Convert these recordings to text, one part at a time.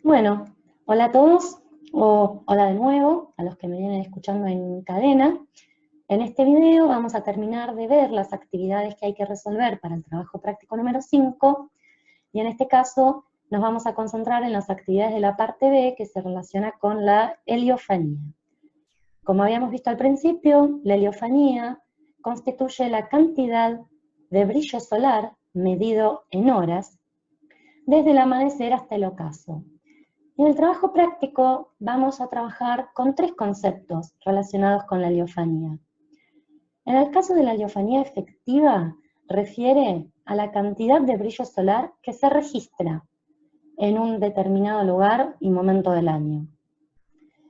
Bueno, hola a todos, o hola de nuevo a los que me vienen escuchando en cadena. En este video vamos a terminar de ver las actividades que hay que resolver para el trabajo práctico número 5, y en este caso nos vamos a concentrar en las actividades de la parte B que se relaciona con la heliofanía. Como habíamos visto al principio, la heliofanía constituye la cantidad de brillo solar medido en horas desde el amanecer hasta el ocaso. En el trabajo práctico vamos a trabajar con tres conceptos relacionados con la heliofanía. En el caso de la heliofanía efectiva, refiere a la cantidad de brillo solar que se registra en un determinado lugar y momento del año.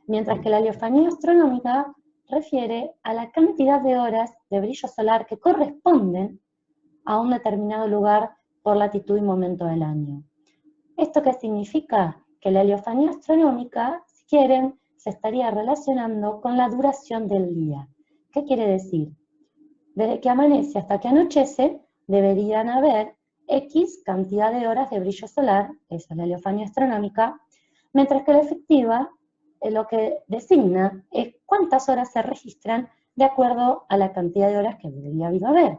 Mientras que la heliofanía astronómica refiere a la cantidad de horas de brillo solar que corresponden a un determinado lugar por latitud y momento del año. ¿Esto qué significa? Que la heliofanía astronómica, si quieren, se estaría relacionando con la duración del día. ¿Qué quiere decir? Desde que amanece hasta que anochece, deberían haber X cantidad de horas de brillo solar, esa es la heliofanía astronómica, mientras que la efectiva lo que designa es cuántas horas se registran de acuerdo a la cantidad de horas que debería haber.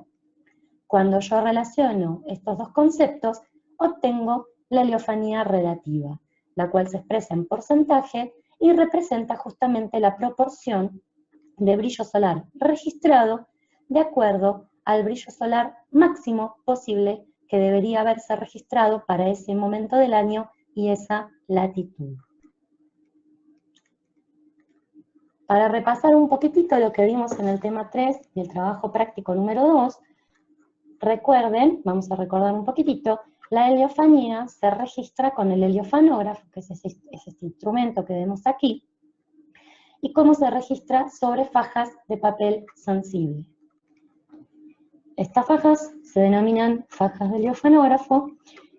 Cuando yo relaciono estos dos conceptos, obtengo la heliofanía relativa, la cual se expresa en porcentaje y representa justamente la proporción de brillo solar registrado de acuerdo al brillo solar máximo posible que debería haberse registrado para ese momento del año y esa latitud. Para repasar un poquitito lo que vimos en el tema 3 y el trabajo práctico número 2, recuerden, vamos a recordar un poquitito, la heliofanía se registra con el heliofanógrafo, que es este instrumento que vemos aquí, y cómo se registra sobre fajas de papel sensible. Estas fajas se denominan fajas de heliofanógrafo,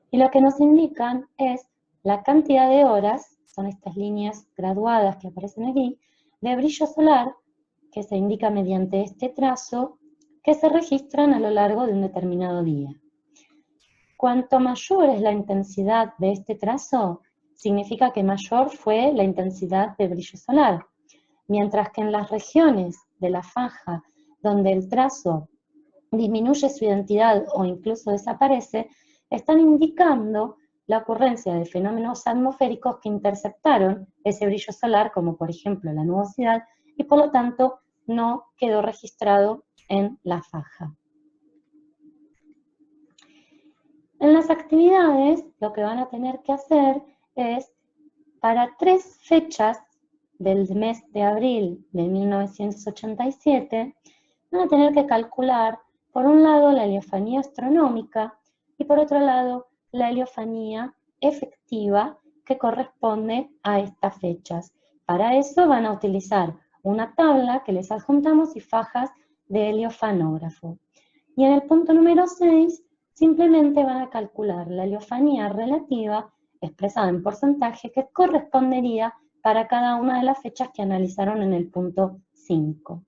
y lo que nos indican es la cantidad de horas, son estas líneas graduadas que aparecen aquí, de brillo solar, que se indica mediante este trazo, que se registran a lo largo de un determinado día. Cuanto mayor es la intensidad de este trazo, significa que mayor fue la intensidad de brillo solar, mientras que en las regiones de la faja donde el trazo disminuye su identidad o incluso desaparece, están indicando la ocurrencia de fenómenos atmosféricos que interceptaron ese brillo solar, como por ejemplo la nubosidad, y por lo tanto no quedó registrado en la faja. En las actividades, lo que van a tener que hacer es, para 3 fechas del mes de abril de 1987, van a tener que calcular, por un lado, la heliofanía astronómica y por otro lado, la heliofanía efectiva que corresponde a estas fechas. Para eso van a utilizar una tabla que les adjuntamos y fajas de heliofanógrafo. Y en el punto número 6, simplemente van a calcular la heliofanía relativa expresada en porcentaje que correspondería para cada una de las fechas que analizaron en el punto 5.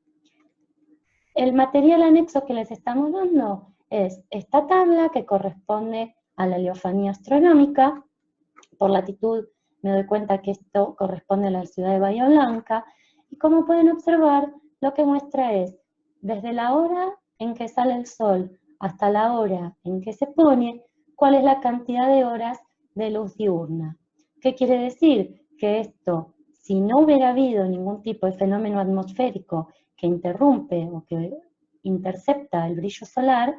El material anexo que les estamos dando es esta tabla que corresponde a la heliofanía astronómica. Por latitud me doy cuenta que esto corresponde a la ciudad de Bahía Blanca, y como pueden observar, lo que muestra es desde la hora en que sale el sol hasta la hora en que se pone, cuál es la cantidad de horas de luz diurna. ¿Qué quiere decir? Que esto, si no hubiera habido ningún tipo de fenómeno atmosférico que interrumpe o que intercepta el brillo solar,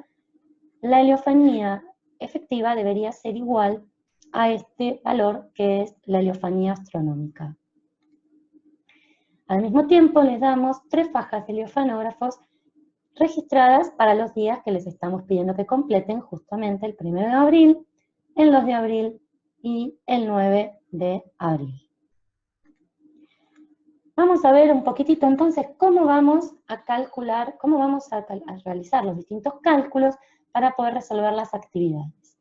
la heliofanía efectiva debería ser igual a este valor que es la heliofanía astronómica. Al mismo tiempo les damos 3 fajas de heliofanógrafos registradas para los días que les estamos pidiendo que completen, justamente el 1 de abril, el 2 de abril y el 9 de abril. Vamos a ver un poquitito entonces cómo vamos a calcular, cómo vamos a realizar los distintos cálculos para poder resolver las actividades.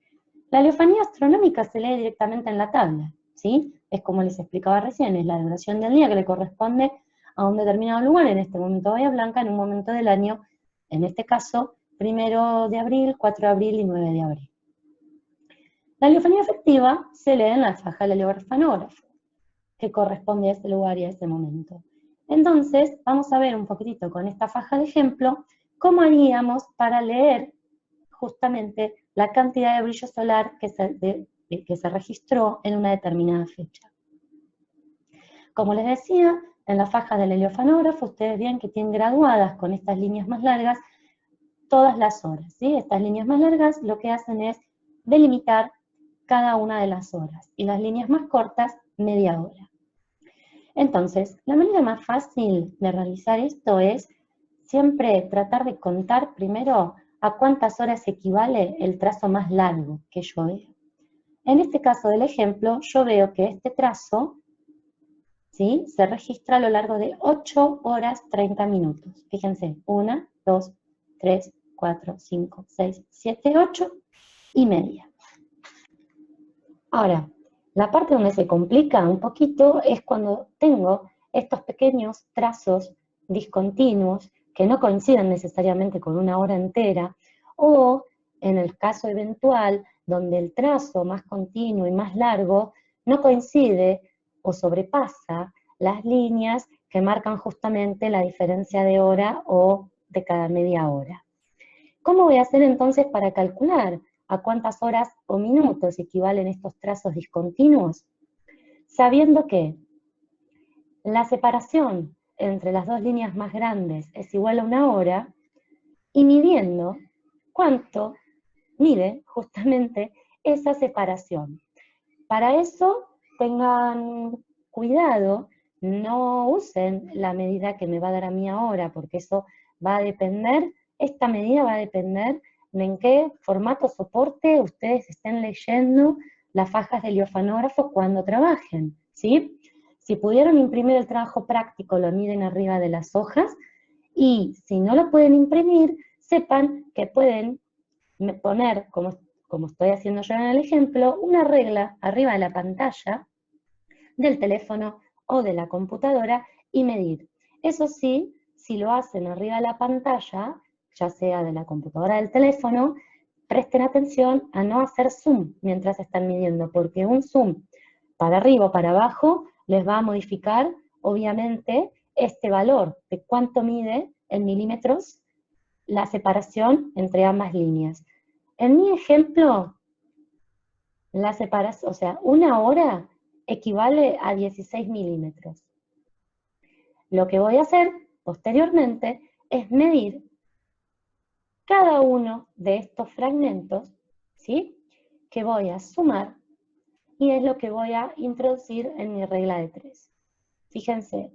La heliofanía astronómica se lee directamente en la tabla, ¿sí? Es como les explicaba recién, es la duración del día que le corresponde a un determinado lugar, en este momento Bahía Blanca, en un momento del año, en este caso, 1 de abril, 4 de abril y 9 de abril. La heliofanía efectiva se lee en la faja del heliografanógrafo, que corresponde a ese lugar y a ese momento. Entonces, vamos a ver un poquitito con esta faja de ejemplo cómo haríamos para leer justamente la cantidad de brillo solar que se registró en una determinada fecha. Como les decía, en la faja del heliofanógrafo ustedes ven que tienen graduadas con estas líneas más largas todas las horas, ¿sí? Estas líneas más largas lo que hacen es delimitar cada una de las horas, y las líneas más cortas, media hora. Entonces, la manera más fácil de realizar esto es siempre tratar de contar primero a cuántas horas equivale el trazo más largo que yo veo. En este caso del ejemplo, yo veo que este trazo, ¿sí?, se registra a lo largo de 8 horas 30 minutos. Fíjense, 1, 2, 3, 4, 5, 6, 7, 8 y media. Ahora, la parte donde se complica un poquito es cuando tengo estos pequeños trazos discontinuos que no coinciden necesariamente con una hora entera, o en el caso eventual donde el trazo más continuo y más largo no coincide o sobrepasa las líneas que marcan justamente la diferencia de hora o de cada media hora. ¿Cómo voy a hacer entonces para calcular a cuántas horas o minutos equivalen estos trazos discontinuos? Sabiendo que la separación entre las dos líneas más grandes es igual a 1 hora, y midiendo cuánto mide justamente esa separación. Para eso tengan cuidado, no usen la medida que me va a dar a mí ahora, porque eso va a depender, esta medida va a depender de en qué formato soporte ustedes estén leyendo las fajas de heliofanógrafo cuando trabajen, ¿sí? Si pudieron imprimir el trabajo práctico, lo miden arriba de las hojas, y si no lo pueden imprimir, sepan que pueden poner, como estoy haciendo yo en el ejemplo, una regla arriba de la pantalla del teléfono o de la computadora y medir. Eso sí, si lo hacen arriba de la pantalla, ya sea de la computadora o del teléfono, presten atención a no hacer zoom mientras están midiendo, porque un zoom para arriba o para abajo les va a modificar, obviamente, este valor de cuánto mide en milímetros la separación entre ambas líneas. En mi ejemplo, la separación, o sea, 1 hora equivale a 16 milímetros. Lo que voy a hacer posteriormente es medir cada uno de estos fragmentos, ¿sí?, que voy a sumar, y es lo que voy a introducir en mi regla de 3. Fíjense,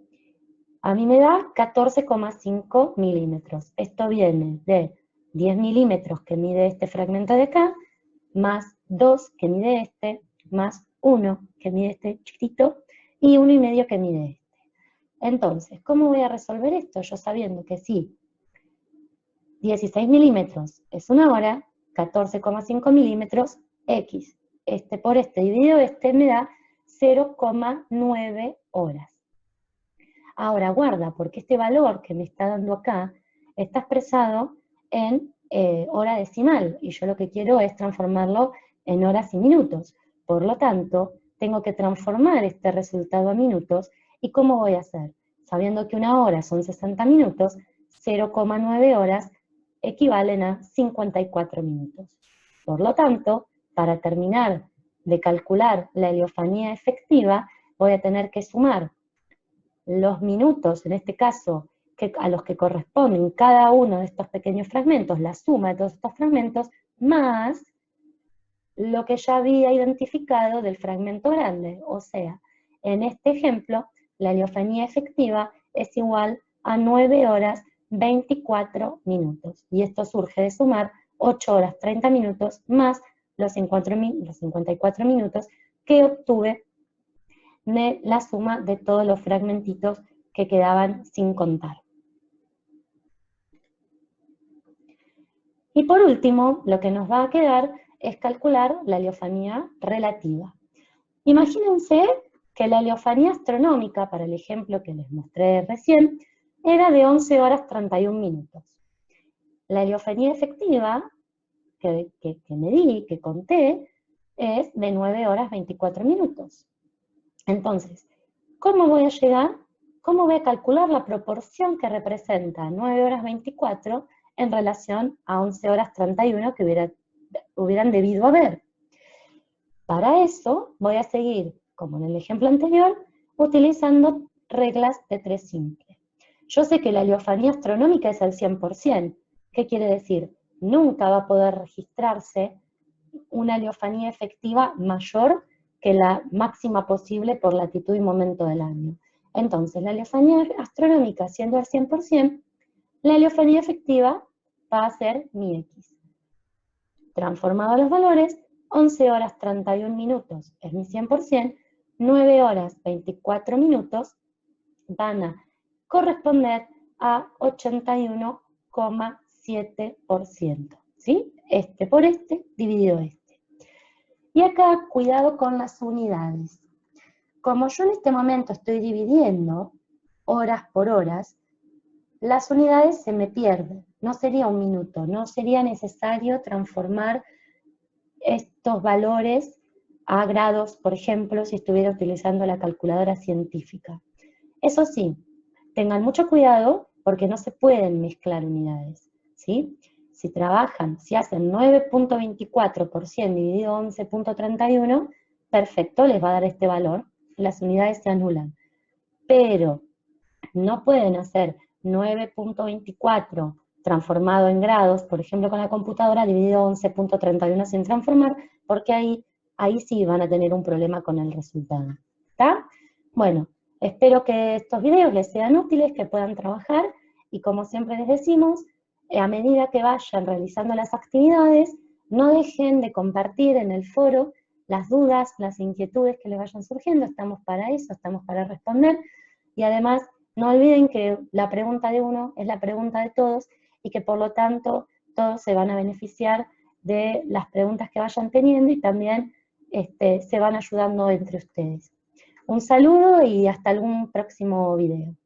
a mí me da 14,5 milímetros. Esto viene de 10 milímetros que mide este fragmento de acá, más 2 que mide este, más 1 que mide este chiquitito, y 1,5 que mide este. Entonces, ¿cómo voy a resolver esto? Yo sabiendo que sí, 16 milímetros es 1 hora, 14,5 milímetros, X. Este por este dividido este me da 0,9 horas. Ahora guarda, porque este valor que me está dando acá está expresado en hora decimal, y yo lo que quiero es transformarlo en horas y minutos. Por lo tanto, tengo que transformar este resultado a minutos. ¿Y cómo voy a hacer? Sabiendo que 1 hora son 60 minutos, 0,9 horas equivalen a 54 minutos. Por lo tanto, para terminar de calcular la heliofanía efectiva, voy a tener que sumar los minutos, en este caso, a los que corresponden cada uno de estos pequeños fragmentos, la suma de todos estos fragmentos, más lo que ya había identificado del fragmento grande. O sea, en este ejemplo, la heliofanía efectiva es igual a 9 horas 24 minutos. Y esto surge de sumar 8 horas 30 minutos más los 54 minutos que obtuve de la suma de todos los fragmentitos que quedaban sin contar. Y por último, lo que nos va a quedar es calcular la heliofanía relativa. Imagínense que la heliofanía astronómica, para el ejemplo que les mostré recién, era de 11 horas 31 minutos. La heliofanía efectiva, que medí, que conté, es de 9 horas 24 minutos. Entonces, ¿cómo voy a llegar? ¿Cómo voy a calcular la proporción que representa 9 horas 24 en relación a 11 horas 31 que hubieran debido haber? Para eso voy a seguir, como en el ejemplo anterior, utilizando reglas de 3 simples. Yo sé que la heliofanía astronómica es al 100%. ¿Qué quiere decir? Nunca va a poder registrarse una heliofanía efectiva mayor que la máxima posible por latitud y momento del año. Entonces, la heliofanía astronómica siendo al 100%, la heliofanía efectiva va a ser mi X. Transformado a los valores, 11 horas 31 minutos es mi 100%, 9 horas 24 minutos van a corresponder a 81,7%. ¿Sí? Este por este dividido este. Y acá, cuidado con las unidades. Como yo en este momento estoy dividiendo horas por horas, las unidades se me pierden. No sería un minuto, no sería necesario transformar estos valores a grados, por ejemplo, si estuviera utilizando la calculadora científica. Eso sí, tengan mucho cuidado porque no se pueden mezclar unidades, ¿sí? Si trabajan, si hacen 9.24% dividido 11.31, perfecto, les va a dar este valor, las unidades se anulan. Pero no pueden hacer 9.24 transformado en grados, por ejemplo con la computadora, dividido 11.31 sin transformar, porque ahí sí van a tener un problema con el resultado. ¿Está? Bueno, espero que estos videos les sean útiles, que puedan trabajar, y como siempre les decimos, a medida que vayan realizando las actividades, no dejen de compartir en el foro las dudas, las inquietudes que les vayan surgiendo, estamos para eso, estamos para responder, y además no olviden que la pregunta de uno es la pregunta de todos, y que por lo tanto todos se van a beneficiar de las preguntas que vayan teniendo y también se van ayudando entre ustedes. Un saludo y hasta algún próximo video.